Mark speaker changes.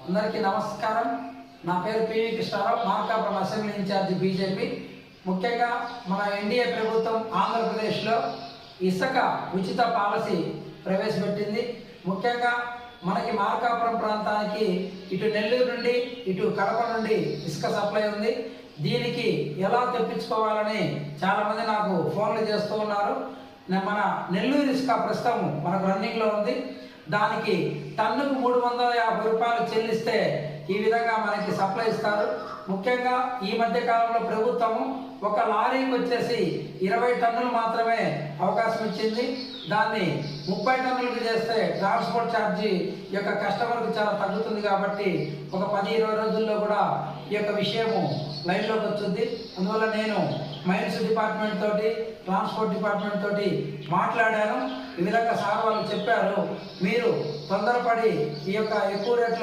Speaker 1: అందరికీ నమస్కారం. నా పేరు PV Krishnarao, Markapuram assembly in charge BJP. ముఖ్యంగా మన ఎన్డీఏ ప్రభుత్వం ఆంధ్రప్రదేశ్లో ఇసుక ఉచిత పాలసీ ప్రవేశపెట్టింది. ముఖ్యంగా మనకి మార్కాపురం ప్రాంతానికి ఇటు నెల్లూరు నుండి ఇటు కడప నుండి ఇసుక సప్లై ఉంది. దీనికి ఎలా తెప్పించుకోవాలని చాలామంది నాకు ఫోన్లు చేస్తూ ఉన్నారు. మన నెల్లూరు ఇసుక ప్రస్తుతం మనకు రన్నింగ్లో ఉంది. దానికి టన్నుకు 350 రూపాయలు చెల్లిస్తే ఈ విధంగా మనకి సప్లై ఇస్తారు. ముఖ్యంగా ఈ మధ్య కాలంలో ప్రభుత్వము ఒక లారీకి వచ్చేసి 20 టన్నులు మాత్రమే అవకాశం ఇచ్చింది. దాన్ని 30 టన్నులకు చేస్తే ట్రాన్స్పోర్ట్ ఛార్జీ యొక్క కస్టమర్కి చాలా తగ్గుతుంది. కాబట్టి ఒక 10-20 రోజుల్లో కూడా ఈ యొక్క విషయము లైన్లోకి వచ్చింది. అందువల్ల నేను మైన్స్ డిపార్ట్మెంట్ తోటి, ట్రాన్స్పోర్ట్ డిపార్ట్మెంట్ తోటి మాట్లాడాను. ఈ విధంగా సార్ వాళ్ళు చెప్పారు, మీరు తొందరపడి ఈ యొక్క ఎక్కువ రేట్లు